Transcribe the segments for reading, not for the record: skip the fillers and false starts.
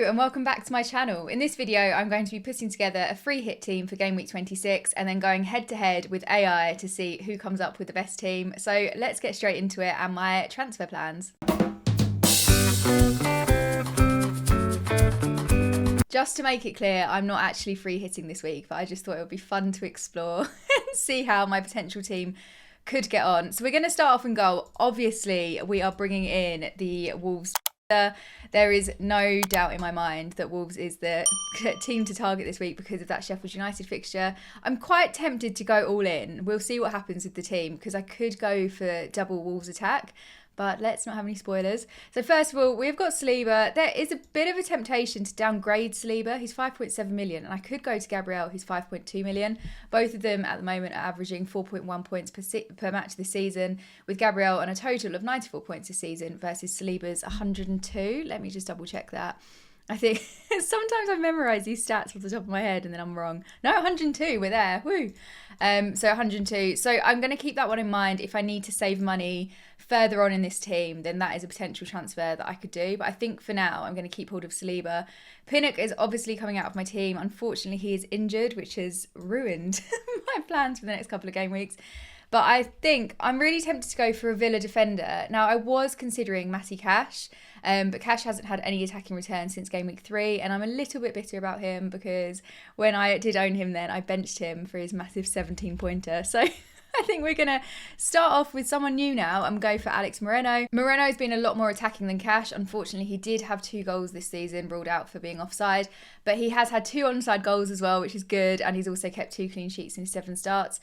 and welcome back to my channel. In this video, I'm going to be putting together a free hit team for game week 26 and then going head to head with AI to see who comes up with the best team. So let's get straight into it and my transfer plans. Just to make it clear, I'm not actually free hitting this week, but I just thought it would be fun to explore and see how my potential team could get on. So we're going to start off in goal. Obviously, we are bringing in the Wolves. There is no doubt in my mind that Wolves is the team to target this week because of that Sheffield United fixture. I'm quite tempted to go all in. We'll see what happens with the team because I could go for double Wolves attack, but let's not have any spoilers. So first of all, we've got Saliba. There is a bit of a temptation to downgrade Saliba. He's 5.7 million, and I could go to Gabriel, who's 5.2 million. Both of them at the moment are averaging 4.1 points per match this season, with Gabriel on a total of 94 points this season versus Saliba's 102. Let me just double check that. I think sometimes I memorise these stats off the top of my head and then I'm wrong. No, 102, we're there, woo. So 102. So I'm going to keep that one in mind. If I need to save money further on in this team, then that is a potential transfer that I could do. But I think for now, I'm going to keep hold of Saliba. Pinnock is obviously coming out of my team. Unfortunately, he is injured, which has ruined my plans for the next couple of game weeks. But I think I'm really tempted to go for a Villa defender. Now, I was considering Matty Cash, but Cash hasn't had any attacking return since game week 3, and I'm a little bit bitter about him because when I did own him then, I benched him for his massive 17-pointer. So I think we're going to start off with someone new now and go for Alex Moreno. Moreno's been a lot more attacking than Cash. Unfortunately, he did have 2 goals this season, ruled out for being offside, but he has had 2 onside goals as well, which is good, and he's also kept 2 clean sheets in his 7 starts.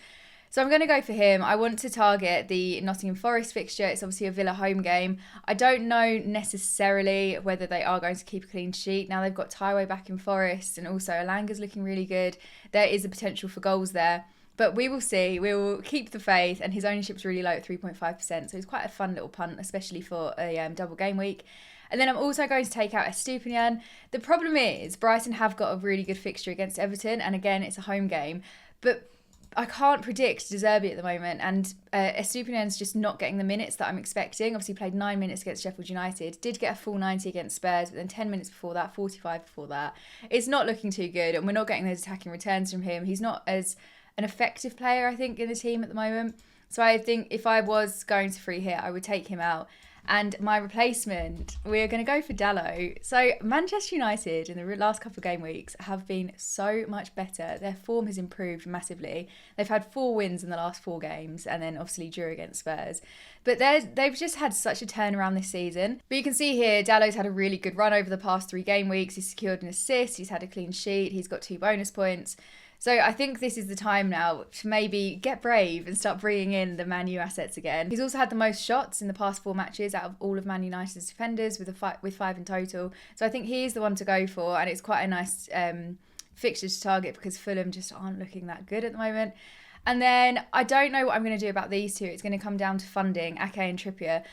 So I'm going to go for him. I want to target the Nottingham Forest fixture. It's obviously a Villa home game. I don't know necessarily whether they are going to keep a clean sheet. Now they've got Taiwo back in Forest and also Alanga's looking really good. There is a potential for goals there. But we will see. We will keep the faith, and his ownership's really low at 3.5%. So it's quite a fun little punt, especially for a double game week. And then I'm also going to take out Estupinian. The problem is Brighton have got a really good fixture against Everton. And again, it's a home game. But I can't predict De Zerbi at the moment, and Estupinian's just not getting the minutes that I'm expecting. Obviously played 9 minutes against Sheffield United, did get a full 90 against Spurs, but then 10 minutes before that, 45 before that. It's not looking too good, and we're not getting those attacking returns from him. He's not as an effective player, I think, in the team at the moment. So I think if I was going to free hit, I would take him out. And my replacement, we're going to go for Dalot. So Manchester United in the last couple of game weeks have been so much better. Their form has improved massively. They've had 4 wins in the last 4 games and then obviously drew against Spurs. But they've just had such a turnaround this season. But you can see here, Dalot's had a really good run over the past 3 game weeks. He's secured an assist. He's had a clean sheet. He's got 2 bonus points. So I think this is the time now to maybe get brave and start bringing in the Man U assets again. He's also had the most shots in the past 4 matches out of all of Man United's defenders with 5 in total. So I think he's the one to go for, and it's quite a nice fixture to target because Fulham just aren't looking that good at the moment. And then I don't know what I'm going to do about these 2. It's going to come down to funding, Ake and Trippier.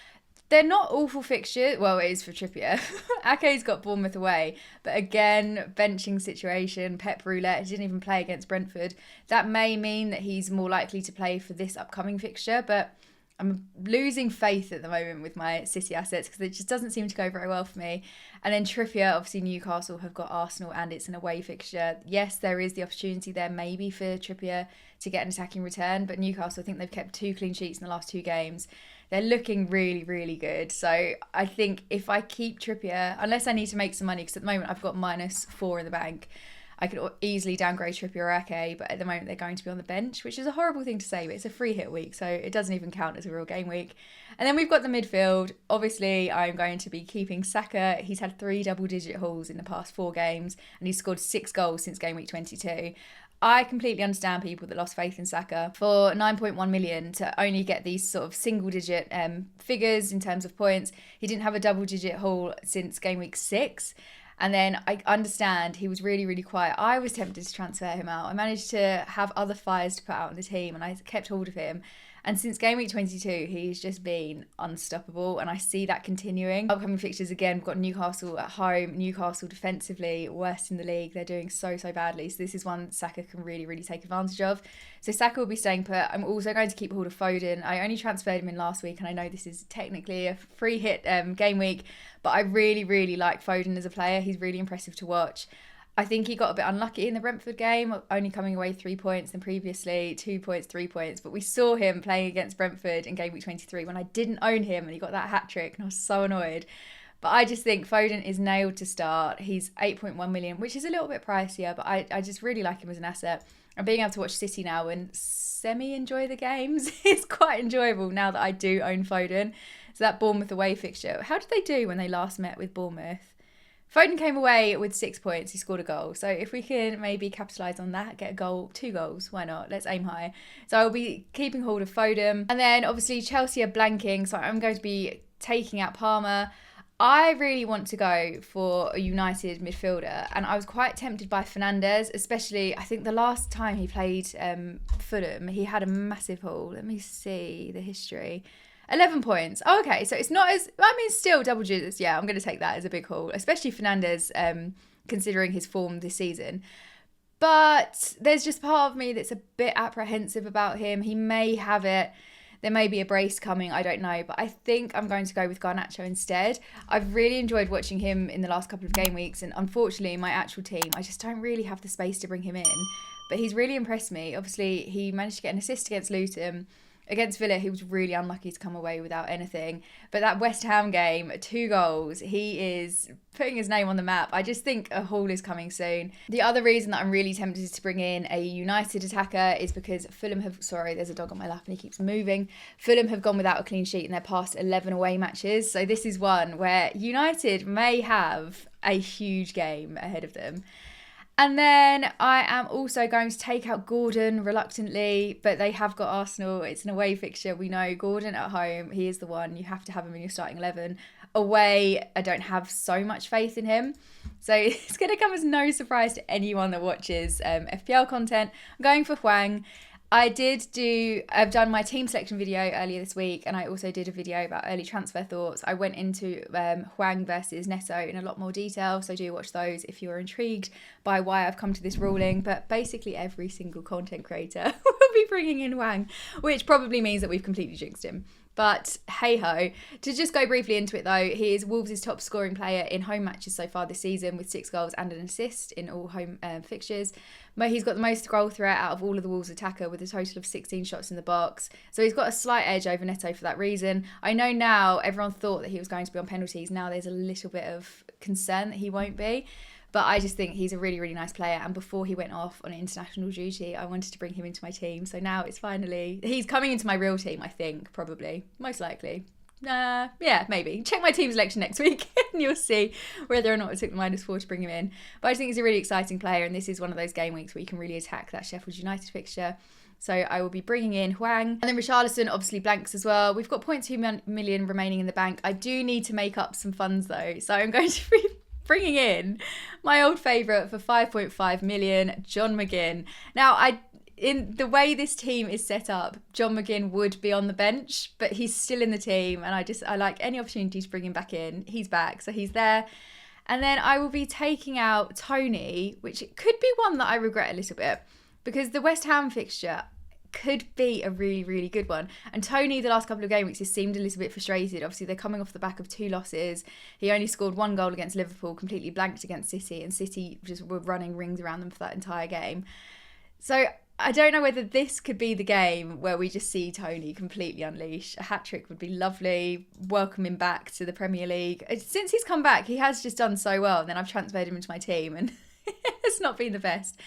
They're not awful fixtures. Well, it is for Trippier. Ake's got Bournemouth away. But again, benching situation, Pep Roulette. He didn't even play against Brentford. That may mean that he's more likely to play for this upcoming fixture. But I'm losing faith at the moment with my City assets because it just doesn't seem to go very well for me. And then Trippier, obviously Newcastle have got Arsenal and it's an away fixture. Yes, there is the opportunity there maybe for Trippier to get an attacking return. But Newcastle, I think they've kept 2 clean sheets in the last 2 games. They're looking really, really good. So I think if I keep Trippier, unless I need to make some money, because at the moment I've got -4 in the bank, I could easily downgrade Trippier or Ake, but at the moment they're going to be on the bench, which is a horrible thing to say, but it's a free hit week, so it doesn't even count as a real game week. And then we've got the midfield. Obviously, I'm going to be keeping Saka. He's had 3 double-digit hauls in the past 4 games, and he's scored 6 goals since game week 22. I completely understand people that lost faith in Saka. For 9.1 million to only get these sort of single-digit figures in terms of points. He didn't have a double-digit haul since game week 6. And then I understand he was really, really quiet. I was tempted to transfer him out. I managed to have other fires to put out on the team and I kept hold of him. And since game week 22, he's just been unstoppable. And I see that continuing. Upcoming fixtures again, we've got Newcastle at home. Newcastle defensively, worst in the league. They're doing so badly. So this is one Saka can really take advantage of. So Saka will be staying put. I'm also going to keep hold of Foden. I only transferred him in last week. And I know this is technically a free hit game week. But I really like Foden as a player. He's really impressive to watch. I think he got a bit unlucky in the Brentford game, only coming away 3 points than previously, 2 points, 3 points. But we saw him playing against Brentford in game week 23 when I didn't own him and he got that hat-trick and I was so annoyed. But I just think Foden is nailed to start. He's 8.1 million, which is a little bit pricier, but I just really like him as an asset. And being able to watch City now and semi-enjoy the games is quite enjoyable now that I do own Foden. So that Bournemouth away fixture, how did they do when they last met with Bournemouth? Foden came away with 6 points. He scored a goal. So if we can maybe capitalise on that, get a goal, 2 goals, why not? Let's aim high. So I'll be keeping hold of Foden. And then obviously Chelsea are blanking. So I'm going to be taking out Palmer. I really want to go for a United midfielder. And I was quite tempted by Fernandes, especially I think the last time he played Fulham, he had a massive haul. Let me see the history. 11 points. Oh, okay. So it's not as, I mean, still double digits. Yeah, I'm going to take that as a big haul, especially Fernandes, considering his form this season. But there's just part of me that's a bit apprehensive about him. He may have it. There may be a brace coming. I don't know. But I think I'm going to go with Garnacho instead. I've really enjoyed watching him in the last couple of game weeks. And unfortunately, my actual team, I just don't really have the space to bring him in. But he's really impressed me. Obviously, he managed to get an assist against Luton. Against Villa, he was really unlucky to come away without anything. But that West Ham game, 2 goals, he is putting his name on the map. I just think a haul is coming soon. The other reason that I'm really tempted to bring in a United attacker is because Fulham have... Sorry, there's a dog on my lap and he keeps moving. Fulham have gone without a clean sheet in their past 11 away matches. So this is one where United may have a huge game ahead of them. And then I am also going to take out Gordon reluctantly, but they have got Arsenal. It's an away fixture. We know Gordon at home, he is the one. You have to have him in your starting 11. Away, I don't have so much faith in him. So it's going to come as no surprise to anyone that watches FPL content. I'm going for Hwang. I've done my team selection video earlier this week, and I also did a video about early transfer thoughts. I went into Hwang versus Neto in a lot more detail, so do watch those if you're intrigued by why I've come to this ruling. But basically every single content creator will be bringing in Hwang, which probably means that we've completely jinxed him. But hey-ho. To just go briefly into it though, he is Wolves' top scoring player in home matches so far this season with 6 goals and an assist in all home fixtures. He's got the most goal threat out of all of the Wolves attacker with a total of 16 shots in the box. So he's got a slight edge over Neto for that reason. I know now everyone thought that he was going to be on penalties. Now there's a little bit of concern that he won't be. But I just think he's a really nice player. And before he went off on international duty, I wanted to bring him into my team. So now it's finally... He's coming into my real team, I think, probably. Most likely. Yeah, maybe. Check my team selection next week and you'll see whether or not it took the -4 to bring him in. But I just think he's a really exciting player. And this is one of those game weeks where you can really attack that Sheffield United fixture. So I will be bringing in Hwang. And then Richarlison obviously blanks as well. We've got 0.2 million remaining in the bank. I do need to make up some funds though. So I'm going to be bringing in my old favourite for 5.5 million, John McGinn. Now, in the way this team is set up, John McGinn would be on the bench, but he's still in the team, and I like any opportunity to bring him back in. He's back, so he's there. And then I will be taking out Tony, which could be one that I regret a little bit, because the West Ham fixture could be a really good one. And Tony, the last couple of game weeks, has seemed a little bit frustrated. Obviously, they're coming off the back of 2 losses. He only scored 1 goal against Liverpool, completely blanked against City, and City just were running rings around them for that entire game. So I don't know whether this could be the game where we just see Tony completely unleash. A hat-trick would be lovely. Welcome him back to the Premier League. Since he's come back, he has just done so well. And then I've transferred him into my team and it's not been the best.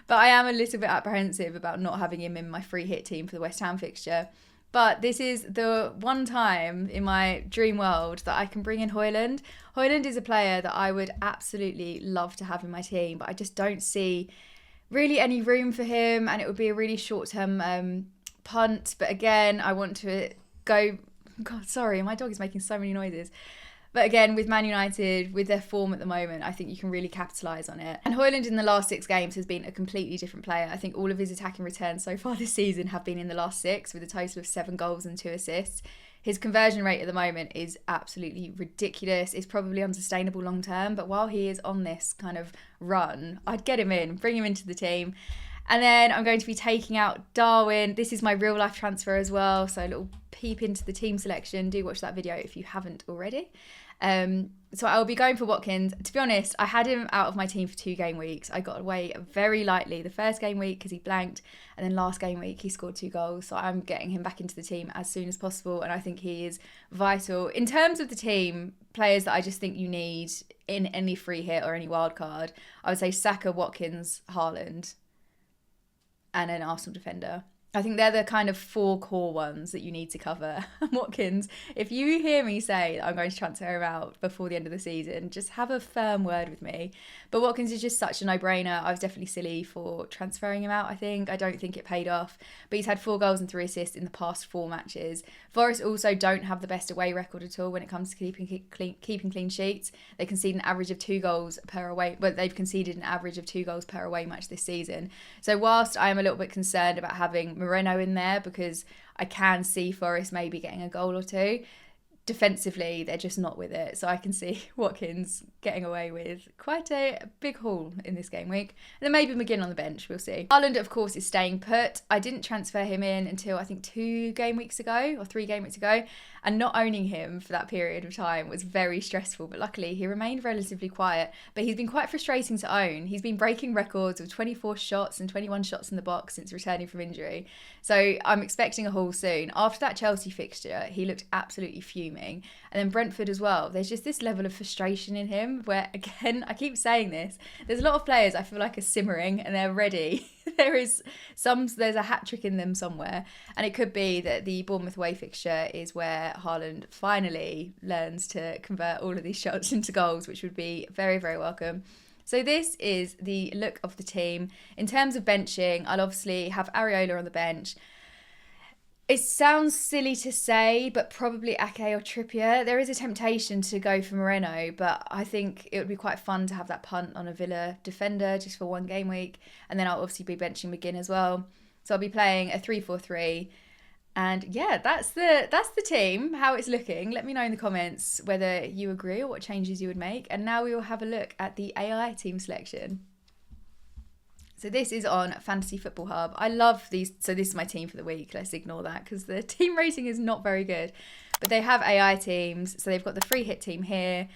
But I am a little bit apprehensive about not having him in my free hit team for the West Ham fixture. But this is the one time in my dream world that I can bring in Højlund. Højlund is a player that I would absolutely love to have in my team, but I just don't see really any room for him, and it would be a really short-term punt. But again, I want to go... God, sorry, my dog is making so many noises. But again, with Man United, with their form at the moment, I think you can really capitalise on it. And Højlund in the last 6 games has been a completely different player. I think all of his attacking returns so far this season have been in the last 6, with a total of 7 goals and 2 assists. His conversion rate at the moment is absolutely ridiculous. It's probably unsustainable long term, but while he is on this kind of run, I'd get him in, bring him into the team. And then I'm going to be taking out Darwin. This is my real life transfer as well. So a little peep into the team selection. Do watch that video if you haven't already. So I'll be going for Watkins. To be honest, I had him out of my team for 2 game weeks. I got away very lightly the first game week because he blanked, and then last game week he scored 2 goals. So I'm getting him back into the team as soon as possible, and I think he is vital. In terms of the team, players that I just think you need in any free hit or any wild card, I would say Saka, Watkins, Haaland, and an Arsenal defender. I think they're the kind of 4 core ones that you need to cover. Watkins, if you hear me say that I'm going to transfer him out before the end of the season, just have a firm word with me. But Watkins is just such a no-brainer. I was definitely silly for transferring him out, I think. I don't think it paid off. But he's had 4 goals and 3 assists in the past 4 matches. Forest also don't have the best away record at all when it comes to keeping clean sheets. They concede an average of 2 goals per away. Well, they've conceded an average of 2 goals per away match this season. So whilst I am a little bit concerned about having Moreno in there, because I can see Forest maybe getting a goal or 2, defensively they're just not with it. So I can see Watkins getting away with quite a big haul in this game week. And then maybe McGinn on the bench, we'll see. Haaland, of course, is staying put. I didn't transfer him in until I think 2 game weeks ago or 3 game weeks ago. And not owning him for that period of time was very stressful. But luckily, he remained relatively quiet. But he's been quite frustrating to own. He's been breaking records with 24 shots and 21 shots in the box since returning from injury. So I'm expecting a haul soon. After that Chelsea fixture, he looked absolutely fuming. And then Brentford as well. There's just this level of frustration in him where, again, I keep saying this, there's a lot of players I feel like are simmering and they're ready. There's a hat trick in them somewhere, and it could be that the Bournemouth away fixture is where Haaland finally learns to convert all of these shots into goals, which would be very, very welcome. So this is the look of the team. In terms of benching, I'll obviously have Areola on the bench. It sounds silly to say, but probably Ake or Trippier. There is a temptation to go for Moreno, but I think it would be quite fun to have that punt on a Villa defender just for 1 game week. And then I'll obviously be benching McGinn as well. So I'll be playing a 3-4-3. And yeah, that's the team, how it's looking. Let me know in the comments whether you agree or what changes you would make. And now we will have a look at the AI team selection. So this is on Fantasy Football Hub. I love these. So this is my team for the week. Let's ignore that because the team rating is not very good. But they have AI teams. So they've got the free hit team here.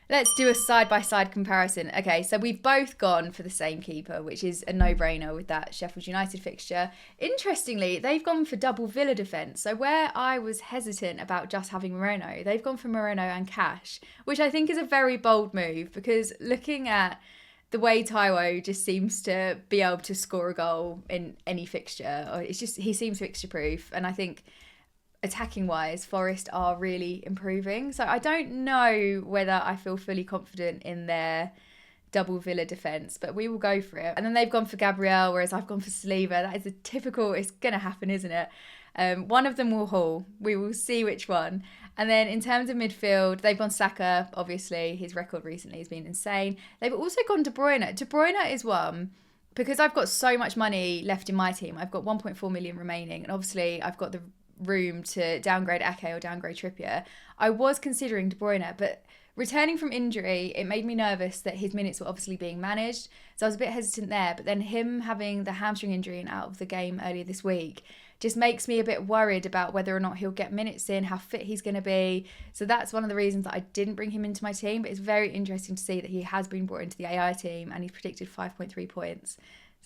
Let's do a side-by-side comparison. Okay, so we've both gone for the same keeper, which is a no-brainer with that Sheffield United fixture. Interestingly, they've gone for double Villa defence. So where I was hesitant about just having Moreno, they've gone for Moreno and Cash, which I think is a very bold move because looking at the way Taiwo just seems to be able to score a goal in any fixture, or it's just he seems fixture proof, and I think attacking wise Forest are really improving. So I don't know whether I feel fully confident in their double Villa defence, but we will go for it. And then they've gone for Gabriel, whereas I've gone for Saliba. That is a typical, it's going to happen, isn't it? One of them will haul. We will see which one. And then in terms of midfield, they've gone Saka, obviously. His record recently has been insane. They've also gone De Bruyne. De Bruyne is one, because I've got so much money left in my team. I've got 1.4 million remaining. And obviously, I've got the room to downgrade Ake or downgrade Trippier. I was considering De Bruyne, but returning from injury, it made me nervous that his minutes were obviously being managed. So I was a bit hesitant there. But then him having the hamstring injury and out of the game earlier this week just makes me a bit worried about whether or not he'll get minutes in, how fit he's going to be. So that's one of the reasons that I didn't bring him into my team. But it's very interesting to see that he has been brought into the AI team and he's predicted 5.3 points.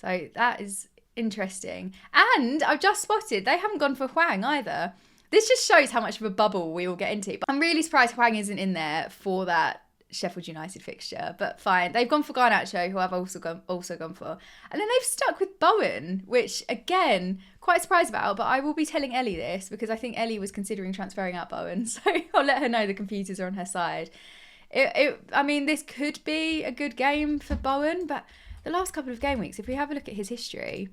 So that is interesting. And I've just spotted they haven't gone for Hwang either. This just shows how much of a bubble we all get into. But I'm really surprised Hwang isn't in there for that Sheffield United fixture, but fine. They've gone for Garnacho, who I've also gone for. And then they've stuck with Bowen, which, again, quite surprised about, but I will be telling Ellie this because I think Ellie was considering transferring out Bowen, so I'll let her know the computers are on her side. I mean, this could be a good game for Bowen, but the last couple of game weeks, if we have a look at his history,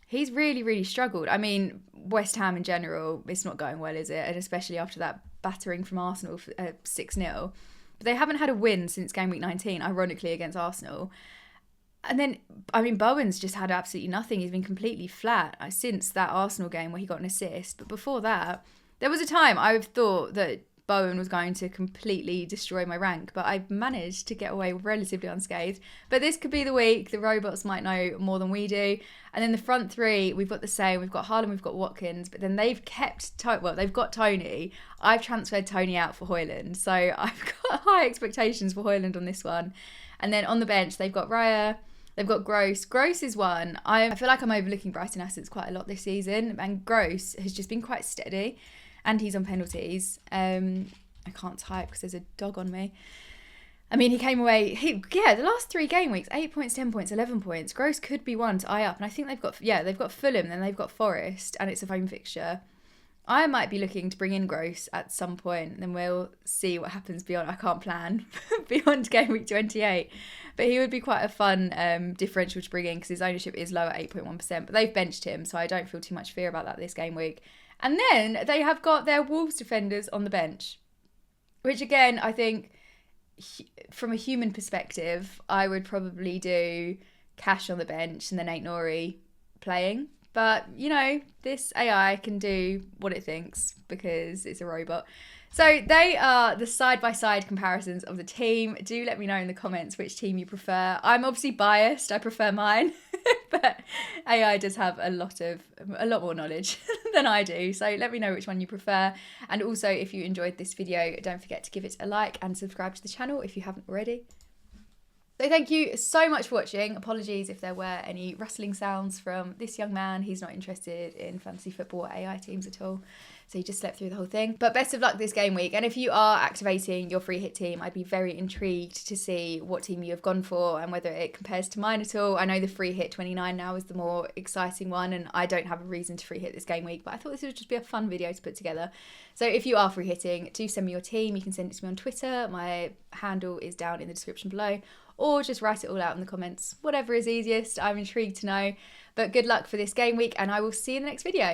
he's really, really struggled. I mean, West Ham in general, it's not going well, is it? And especially after that battering from Arsenal for 6-0. but they haven't had a win since game week 19, ironically, against Arsenal. And then, I mean, Bowen's just had absolutely nothing. He's been completely flat since that Arsenal game where he got an assist. But before that, there was a time I thought that Bowen was going to completely destroy my rank, but I've managed to get away relatively unscathed. But this could be the week. The robots might know more than we do. And then the front three, we've got the same. We've got Haaland, we've got Watkins, but then they've kept, they've got Tony. I've transferred Tony out for Højlund. So I've got high expectations for Højlund on this one. And then on the bench, they've got Raya. They've got Gross. Gross is one. I feel like I'm overlooking Brighton assets quite a lot this season. And Gross has just been quite steady. And he's on penalties. I can't type because there's a dog on me. I mean, he came away... the last 3 game weeks, 8 points, 10 points, 11 points. Gross could be one to eye up. And I think they've got Fulham, then they've got Forest. And it's a home fixture. I might be looking to bring in Gross at some point, and then we'll see what happens beyond. I can't plan beyond game week 28, but he would be quite a fun differential to bring in because his ownership is low at 8.1%. But they've benched him, so I don't feel too much fear about that this game week. And then they have got their Wolves defenders on the bench, which again I think from a human perspective I would probably do Cash on the bench and then Aït-Nouri playing. But, you know, this AI can do what it thinks because it's a robot. So they are the side-by-side comparisons of the team. Do let me know in the comments which team you prefer. I'm obviously biased. I prefer mine. But AI does have a lot more knowledge than I do. So let me know which one you prefer. And also, if you enjoyed this video, don't forget to give it a like and subscribe to the channel if you haven't already. So thank you so much for watching. Apologies if there were any rustling sounds from this young man. He's not interested in fantasy football or AI teams at all. So he just slept through the whole thing. But best of luck this game week. And if you are activating your free hit team, I'd be very intrigued to see what team you have gone for and whether it compares to mine at all. I know the free hit 29 now is the more exciting one, and I don't have a reason to free hit this game week, but I thought this would just be a fun video to put together. So if you are free hitting, do send me your team. You can send it to me on Twitter. My handle is down in the description below. Or just write it all out in the comments. Whatever is easiest. I'm intrigued to know. But good luck for this game week, and I will see you in the next video.